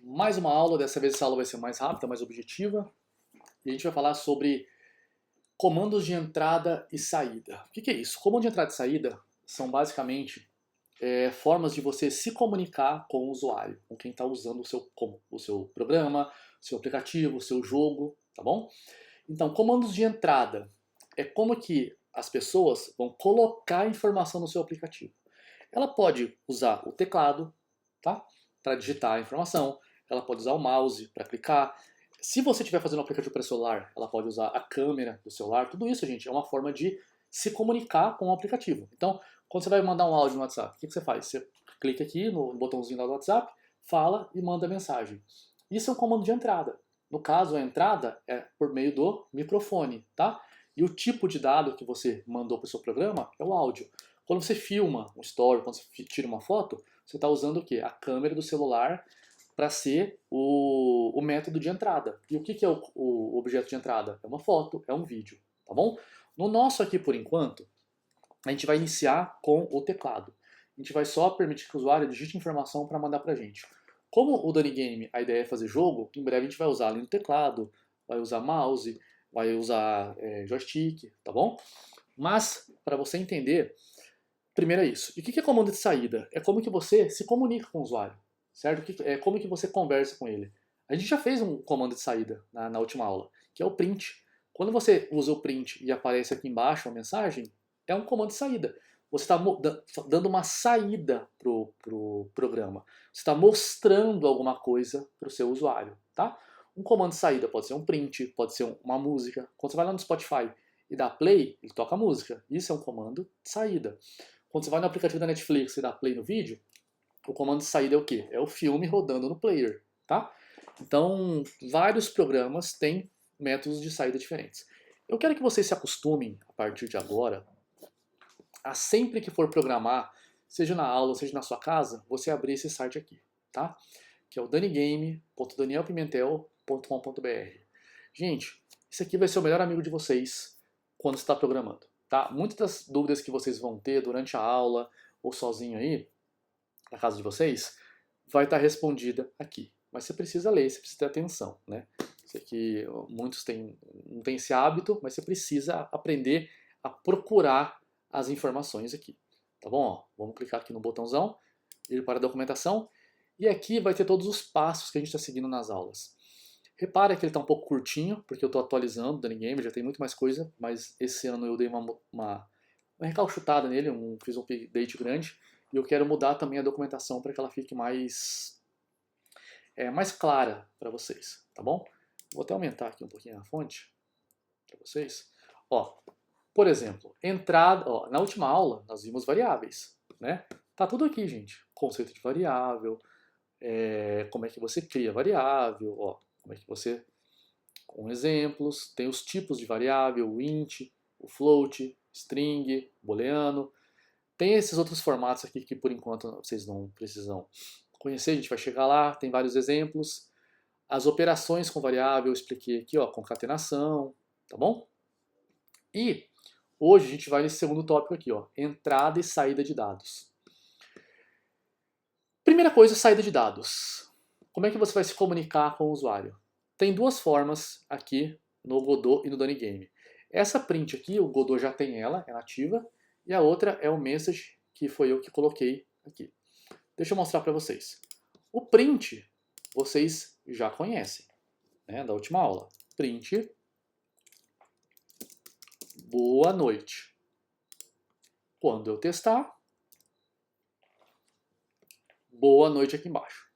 Mais uma aula, dessa vez essa aula vai ser mais rápida, mais objetiva. E a gente vai falar sobre comandos de entrada e saída. O que é isso? Comando de entrada e saída são basicamente formas de você se comunicar com o usuário, com quem está usando o seu programa, o seu aplicativo, o seu jogo, tá bom? Então, comandos de entrada é como que as pessoas vão colocar informação no seu aplicativo. Ela pode usar o teclado, tá? Para digitar a informação. Ela pode usar o mouse para clicar. Se você estiver fazendo um aplicativo para celular, ela pode usar a câmera do celular. Tudo isso, gente, é uma forma de se comunicar com o aplicativo. Então, quando você vai mandar um áudio no WhatsApp, o que você faz? Você clica aqui no botãozinho lá do WhatsApp, fala e manda mensagem. Isso é um comando de entrada. No caso, a entrada é por meio do microfone, tá? E o tipo de dado que você mandou para o seu programa é o áudio. Quando você filma um story, quando você tira uma foto, você está usando o quê? A câmera do celular para ser o método de entrada. E o que é o objeto de entrada? É uma foto, é um vídeo, tá bom? No nosso aqui, por enquanto, a gente vai iniciar com o teclado. A gente vai só permitir que o usuário digite informação para mandar para a gente. Como o Dani Game, a ideia é fazer jogo, em breve a gente vai usar além do teclado, vai usar mouse, vai usar joystick, tá bom? Mas, para você entender, primeiro é isso. E o que é comando de saída? É como que você se comunica com o usuário, certo? É como que você conversa com ele. A gente já fez um comando de saída na última aula, que é o print. Quando você usa o print e aparece aqui embaixo a mensagem, é um comando de saída. Você está dando uma saída para o programa. Você está mostrando alguma coisa para o seu usuário, tá? Um comando de saída pode ser um print, pode ser uma música. Quando você vai lá no Spotify e dá play, ele toca a música. Isso é um comando de saída. Quando você vai no aplicativo da Netflix e dá play no vídeo, o comando de saída é o quê? É o filme rodando no player, tá? Então, vários programas têm métodos de saída diferentes. Eu quero que vocês se acostumem, a partir de agora, a sempre que for programar, seja na aula, seja na sua casa, você abrir esse site aqui, tá? Que é o danigame.danielpimentel.com.br. Gente, esse aqui vai ser o melhor amigo de vocês quando você está programando, tá? Muitas das dúvidas que vocês vão ter durante a aula ou sozinho aí, na casa de vocês, vai estar respondida aqui. Mas você precisa ler, você precisa ter atenção, né? Sei que muitos não têm esse hábito, mas você precisa aprender a procurar as informações aqui, tá bom? Ó, vamos clicar aqui no botãozão, ir para a documentação, e aqui vai ter todos os passos que a gente está seguindo nas aulas. Repara que ele está um pouco curtinho, porque eu estou atualizando o Dani Game, já tem muito mais coisa, mas esse ano eu dei uma recalchutada nele, fiz um update grande, e eu quero mudar também a documentação para que ela fique mais clara para vocês, tá bom? Vou até aumentar aqui um pouquinho a fonte para vocês. Ó, por exemplo, entrada, ó, na última aula nós vimos variáveis, né? Tá tudo aqui, gente. Conceito de variável, como é que você cria variável, ó, como é que você, com exemplos, tem os tipos de variável, o int, o float, string, booleano. Tem esses outros formatos aqui que por enquanto vocês não precisam conhecer, a gente vai chegar lá, tem vários exemplos. As operações com variável eu expliquei aqui, ó, concatenação, tá bom? E hoje a gente vai nesse segundo tópico aqui, ó, entrada e saída de dados. Primeira coisa, saída de dados. Como é que você vai se comunicar com o usuário? Tem duas formas aqui no Godot e no Dani Game. Essa print aqui, o Godot já tem ela, é nativa, e a outra é o message, que foi eu que coloquei aqui. Deixa eu mostrar para vocês. O print, vocês já conhecem, né, da última aula. Print, boa noite. Quando eu testar, boa noite aqui embaixo.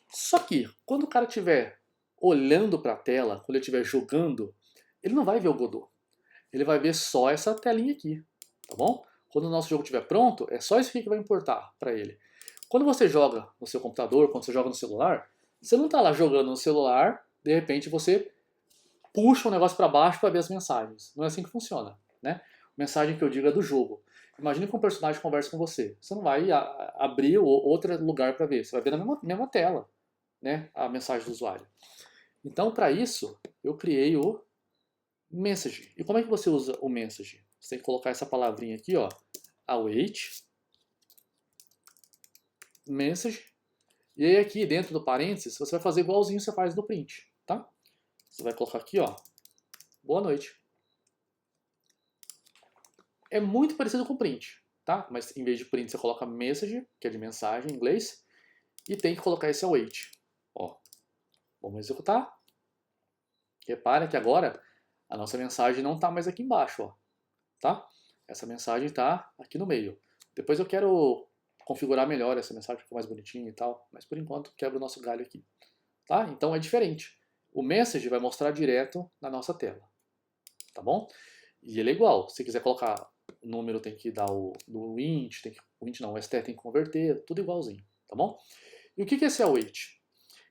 Só que, quando o cara estiver olhando para a tela, quando ele estiver jogando, ele não vai ver o Godot. Ele vai ver só essa telinha aqui, tá bom? Quando o nosso jogo estiver pronto, é só isso aqui que vai importar para ele. Quando você joga no seu computador, quando você joga no celular, você não está lá jogando no celular, de repente você puxa um negócio para baixo para ver as mensagens. Não é assim que funciona, né? Mensagem que eu digo é do jogo. Imagine que um personagem conversa com você. Você não vai abrir outro lugar para ver. Você vai ver na mesma tela, né, a mensagem do usuário. Então, para isso, eu criei o message. E como é que você usa o message? Você tem que colocar essa palavrinha aqui, ó, await, message, E aí aqui dentro do parênteses, você vai fazer igualzinho você faz no print, tá? Você vai colocar aqui, ó, boa noite. É muito parecido com print, tá? Mas em vez de print você coloca message, que é de mensagem em inglês, e tem que colocar esse await. Ó, vamos executar. Repara que agora a nossa mensagem não está mais aqui embaixo, ó, tá? Essa mensagem está aqui no meio. Depois eu quero configurar melhor essa mensagem, ficar mais bonitinha e tal, mas por enquanto quebra o nosso galho aqui, tá? Então é diferente. O message vai mostrar direto na nossa tela, tá bom? E ele é igual. Se quiser colocar o número, tem que dar o int, o int não, o str tem que converter, tudo igualzinho, tá bom? E o que é esse await?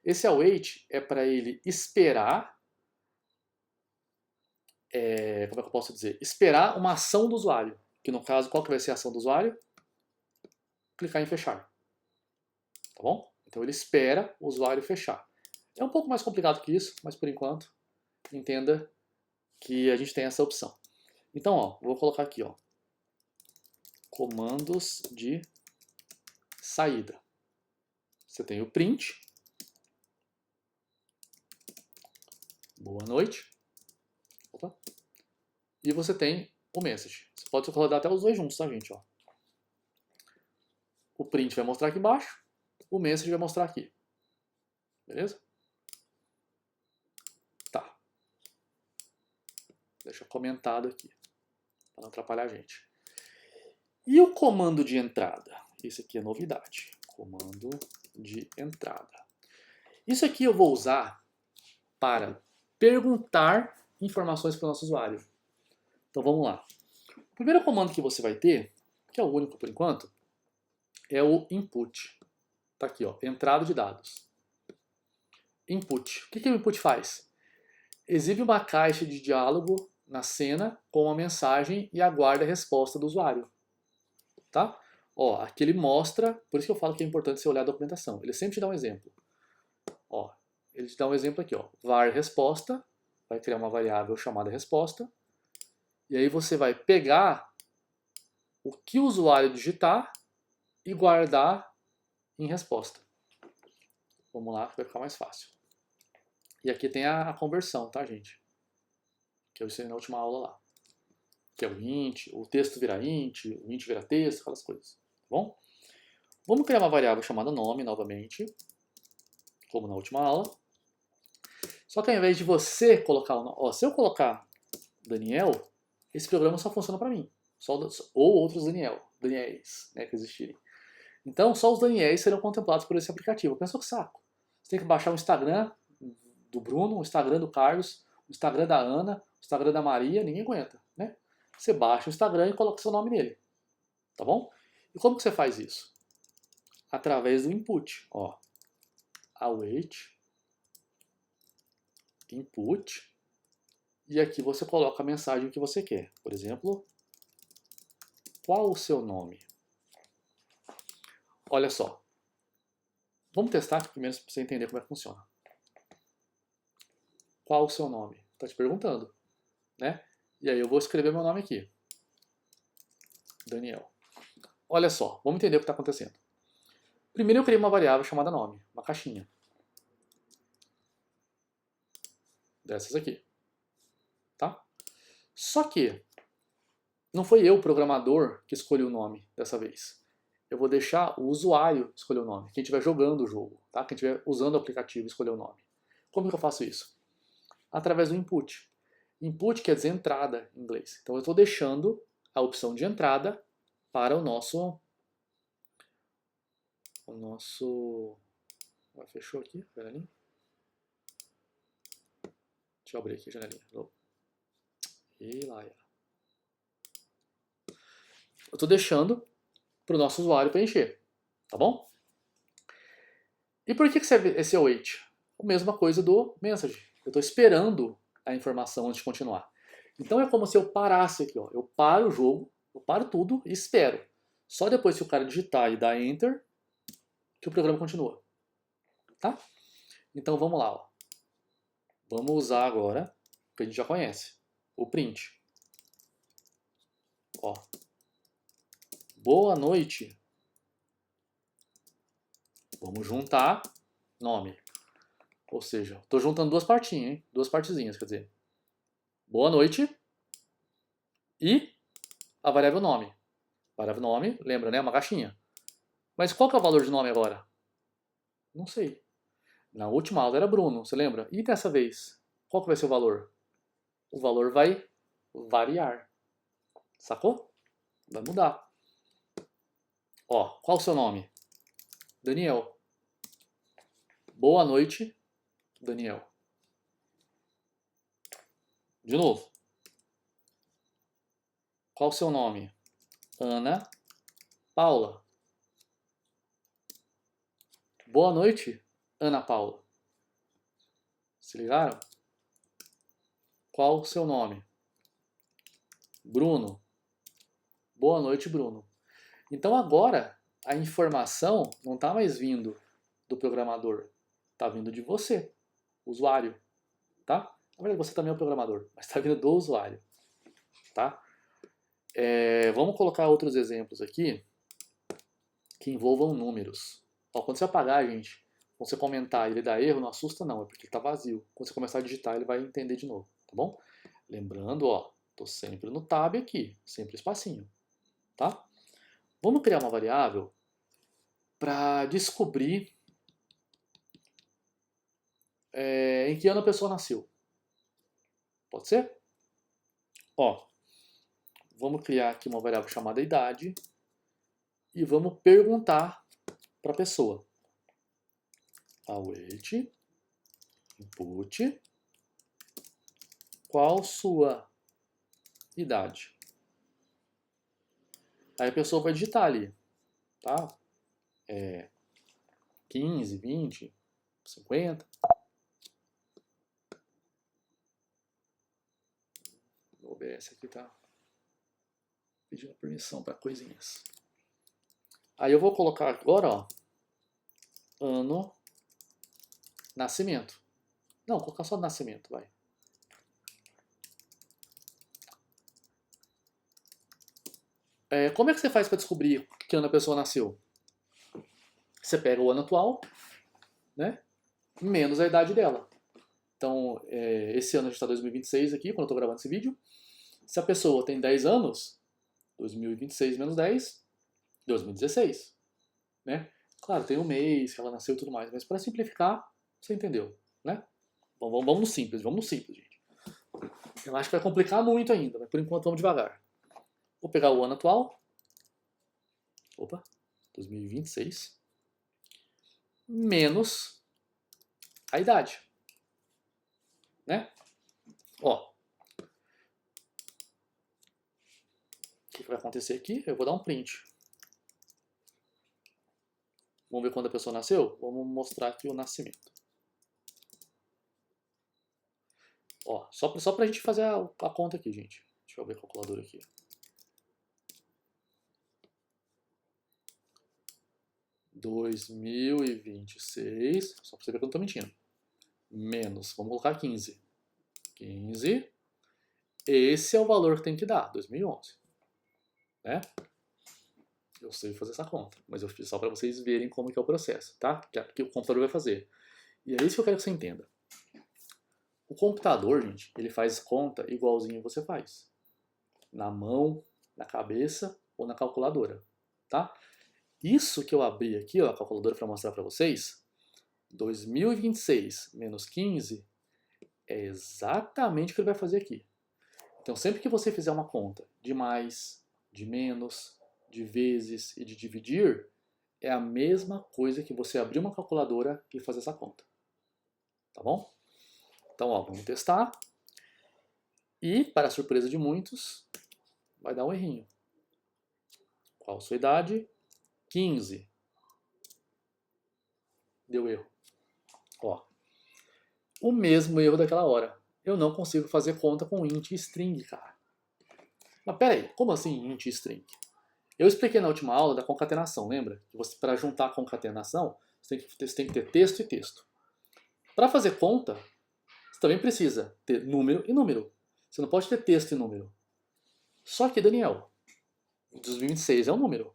Esse await é para ele esperar, como é que eu posso dizer? Esperar uma ação do usuário. Que no caso, qual que vai ser a ação do usuário? Clicar em fechar, tá bom? Então ele espera o usuário fechar. É um pouco mais complicado que isso, mas por enquanto, entenda que a gente tem essa opção. Então, ó, vou colocar aqui, ó, comandos de saída. Você tem o print, boa noite, opa, e você tem o message. Você pode rodar até os dois juntos, tá, gente? Ó. O print vai mostrar aqui embaixo, o message vai mostrar aqui. Beleza? Tá. Deixa comentado aqui, para não atrapalhar a gente. E o comando de entrada? Esse aqui é novidade. Comando de entrada. Isso aqui eu vou usar para perguntar informações para o nosso usuário. Então vamos lá. O primeiro comando que você vai ter, que é o único por enquanto, é o input. Tá aqui, ó, entrada de dados. Input. O que o input faz? Exibe uma caixa de diálogo na cena com uma mensagem e aguarda a resposta do usuário. Tá? Ó, aqui ele mostra, por isso que eu falo que é importante você olhar a documentação. Ele sempre te dá um exemplo. Ó, ele te dá um exemplo aqui, ó, var resposta, vai criar uma variável chamada resposta, e aí você vai pegar o que o usuário digitar e guardar em resposta. Vamos lá, vai ficar mais fácil. E aqui tem a conversão, tá, gente? Que eu ensinei na última aula lá. Que é o int, o texto vira int, o int vira texto, aquelas coisas. Tá bom? Vamos criar uma variável chamada nome novamente, como na última aula. Só que ao invés de você colocar o nome, ó, se eu colocar Daniel, esse programa só funciona para mim. Ou outros Daniels, né, que existirem. Então, só os Daniels serão contemplados por esse aplicativo. Pensa que saco. Você tem que baixar o Instagram do Bruno, o Instagram do Carlos, o Instagram da Ana, o Instagram da Maria, ninguém aguenta, né? Você baixa o Instagram e coloca seu nome nele, tá bom? E como que você faz isso? Através do input, ó. Await, input, e aqui você coloca a mensagem que você quer. Por exemplo, qual o seu nome? Olha só. Vamos testar primeiro para você entender como é que funciona. Qual o seu nome? Está te perguntando, né? E aí eu vou escrever meu nome aqui. Daniel. Olha só, vamos entender o que está acontecendo. Primeiro eu criei uma variável chamada nome, uma caixinha. Dessas aqui. Tá? Só que não foi eu, o programador, que escolhi o nome dessa vez. Eu vou deixar o usuário escolher o nome, quem estiver jogando o jogo, tá? Quem estiver usando o aplicativo escolher o nome. Como que eu faço isso? Através do input. Input quer dizer entrada em inglês. Então eu estou deixando a opção de entrada para o nosso... Fechou aqui, janelinha? Deixa eu abrir aqui a janelinha. E lá, eu estou deixando para o nosso usuário preencher, tá bom? E por que serve esse await? A mesma coisa do message. Eu estou esperando a informação antes de continuar. Então é como se eu parasse aqui, ó. Eu paro o jogo, eu paro tudo e espero. Só depois que o cara digitar e dar Enter, que o programa continua. Tá? Então vamos lá, ó. Vamos usar agora o que a gente já conhece, o print. Ó. Boa noite. Vamos juntar nome. Ou seja, estou juntando duas partinhas, hein? Duas partezinhas, quer dizer. Boa noite e a variável nome. Variável nome, lembra, né? Uma caixinha. Mas qual que é o valor de nome agora? Não sei. Na última aula era Bruno, você lembra? E dessa vez, qual que vai ser o valor? O valor vai variar. Sacou? Vai mudar. Ó, qual o seu nome? Daniel. Boa noite, Daniel. De novo. Qual o seu nome? Ana Paula. Boa noite, Ana Paula. Se ligaram? Qual o seu nome? Bruno. Boa noite, Bruno. Então agora a informação não está mais vindo do programador, está vindo de você, usuário, tá? Na verdade você também é o programador, mas está vindo do usuário, tá? Vamos colocar outros exemplos aqui que envolvam números. Ó, quando você apagar, gente, quando você comentar e ele dá erro, não assusta não, é porque ele está vazio. Quando você começar a digitar, ele vai entender de novo, tá bom? Lembrando, ó, tô sempre no tab aqui, sempre espacinho, tá? Vamos criar uma variável para descobrir em que ano a pessoa nasceu. Pode ser? Ó, vamos criar aqui uma variável chamada idade e vamos perguntar para a pessoa. Await, input, qual sua idade? Aí a pessoa vai digitar ali, tá? 15, 20, 50. O OBS aqui tá pedindo permissão para coisinhas. Aí eu vou colocar agora, ó, ano, nascimento. Não, vou colocar só nascimento, vai. Como é que você faz para descobrir que ano a pessoa nasceu? Você pega o ano atual, né, menos a idade dela. Então, esse ano a gente está em 2026 aqui, quando eu estou gravando esse vídeo. Se a pessoa tem 10 anos, 2026 menos 10, 2016. Né? Claro, tem o mês que ela nasceu e tudo mais, mas para simplificar, você entendeu, né? Bom, vamos no simples, gente. Eu acho que vai complicar muito ainda, mas por enquanto vamos devagar. Vou pegar o ano atual. Opa, 2026. Menos a idade. Né? Ó. O que vai acontecer aqui? Eu vou dar um print. Vamos ver quando a pessoa nasceu? Vamos mostrar aqui o nascimento. Ó, só pra gente fazer a conta aqui, gente. Deixa eu ver a calculadora aqui. (2026), só pra você ver que eu não tô mentindo. Menos, vamos colocar 15. 15. Esse é o valor que tem que dar, 2011. Né? Eu sei fazer essa conta, mas eu fiz só para vocês verem como que é o processo, tá? Que o computador vai fazer. E é isso que eu quero que você entenda. O computador, gente, ele faz conta igualzinho você faz. Na mão, na cabeça ou na calculadora, tá? Isso que eu abri aqui, ó, a calculadora para mostrar para vocês, 2026 menos 15 é exatamente o que ele vai fazer aqui. Então, sempre que você fizer uma conta de mais, de menos, de vezes e de dividir, é a mesma coisa que você abrir uma calculadora e fazer essa conta. Tá bom? Então, ó, vamos testar. E, para a surpresa de muitos, vai dar um errinho. Qual a sua idade? 15. Deu erro. Ó, o mesmo erro daquela hora. Eu não consigo fazer conta com int e string, cara. Mas pera aí, como assim int e string? Eu expliquei na última aula da concatenação, lembra? Que para juntar a concatenação, você tem que ter texto e texto. Para fazer conta, você também precisa ter número e número. Você não pode ter texto e número. Só que, Daniel, 2026 é um número.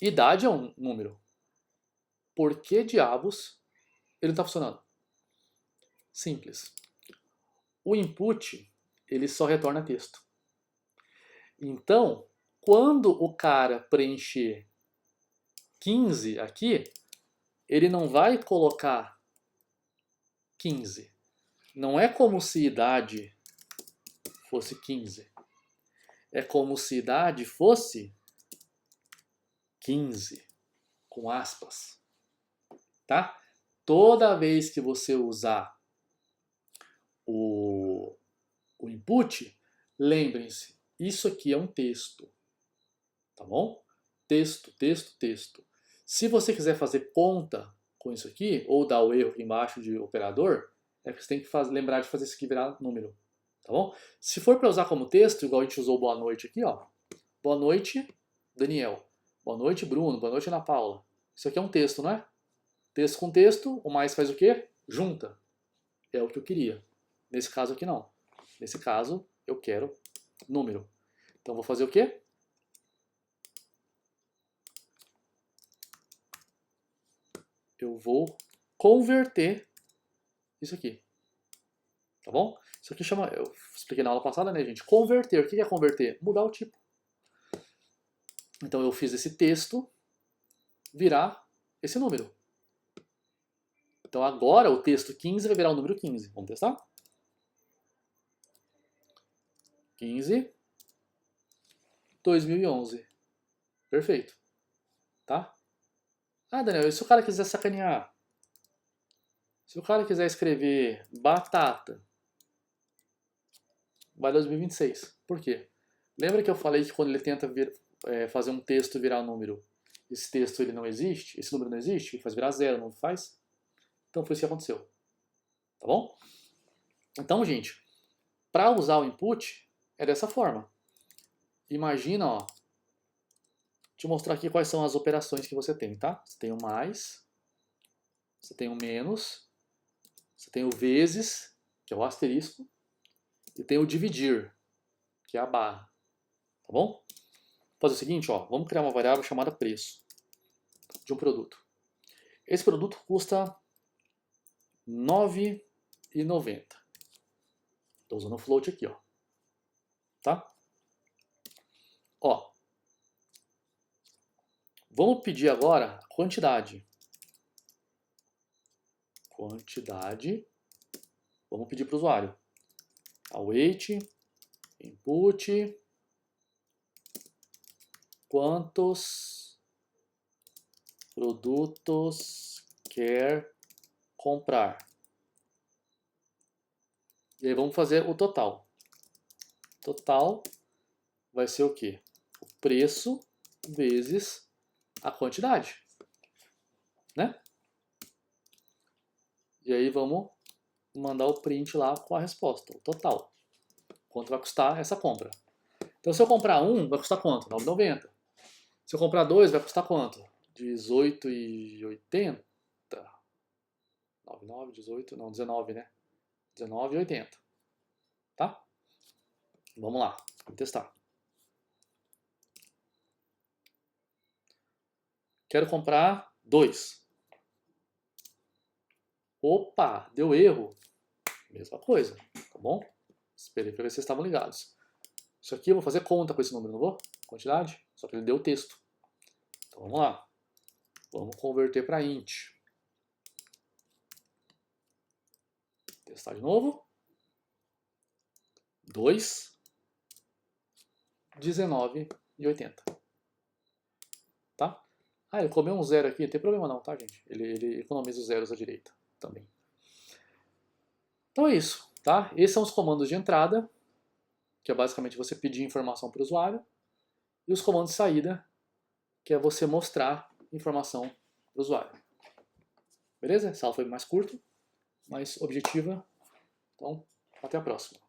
Idade é um número. por que diabos ele não está funcionando? Simples. O input, ele só retorna texto. Então, quando o cara preencher 15 aqui, ele não vai colocar 15. Não é como se idade fosse 15. É como se idade fosse 15, com aspas. Tá? Toda vez que você usar o input, lembrem-se, isso aqui é um texto. Tá bom? Texto, texto, texto. Se você quiser fazer conta com isso aqui, ou dar o erro aqui embaixo de operador, é que você tem que lembrar de fazer isso aqui virar número. Tá bom? Se for para usar como texto, igual a gente usou boa noite aqui, ó. Boa noite, Daniel. Boa noite, Bruno. Boa noite, Ana Paula. Isso aqui é um texto, não é? Texto com texto, o mais faz o quê? Junta. É o que eu queria. Nesse caso aqui não. Nesse caso, eu quero número. Então vou fazer o quê? Eu vou converter isso aqui. Tá bom? Isso aqui chama, eu expliquei na aula passada, né, gente? Converter. O que é converter? Mudar o tipo. Então eu fiz esse texto virar esse número. Então agora o texto 15 vai virar o número 15. Vamos testar? 15, 2011. Perfeito. Tá? Ah, Daniel, e se o cara quiser sacanear? Se o cara quiser escrever batata, vai 2026. Por quê? Lembra que eu falei que quando ele tenta fazer um texto virar um número, esse texto ele não existe, esse número não existe, ele faz virar zero, não faz? Então foi isso que aconteceu. Tá bom? Então, gente, para usar o input é dessa forma. Imagina, ó, deixa eu mostrar aqui quais são as operações que você tem, tá? Você tem o mais, você tem o menos, você tem o vezes, que é o asterisco, e tem o dividir, que é a barra. Tá bom? Vou fazer o seguinte, ó, vamos criar uma variável chamada preço de um produto. Esse produto custa R$ 9,90. Estou usando o float aqui, ó. Tá? Ó. Vamos pedir agora a quantidade. Quantidade. Vamos pedir para o usuário. Await, input, quantos produtos quer comprar. E aí vamos fazer o total. Total vai ser o quê? O preço vezes a quantidade. Né? E aí vamos mandar o print lá com a resposta, o total. Quanto vai custar essa compra. Então se eu comprar um, vai custar quanto? R$ 9,90. Se eu comprar dois, vai custar quanto? R$ 18,80. 99, 18, não, 19, né? 19,80. Tá? Vamos lá, vamos testar. Quero comprar 2. Opa, deu erro. Mesma coisa, tá bom? Esperei para ver se vocês estavam ligados. Isso aqui eu vou fazer conta com esse número, não vou? Quantidade, só que ele deu texto. Então vamos lá. Vamos converter para int. Testar de novo. 2, 19,80. Tá? Ah, ele comeu um zero aqui, não tem problema não, tá, gente? Ele economiza os zeros à direita também. Então é isso, tá? Esses são os comandos de entrada, que é basicamente você pedir informação para o usuário, e os comandos de saída, que é você mostrar informação para o usuário. Beleza? Essa aula foi mais curta, mais objetiva. Então, até a próxima.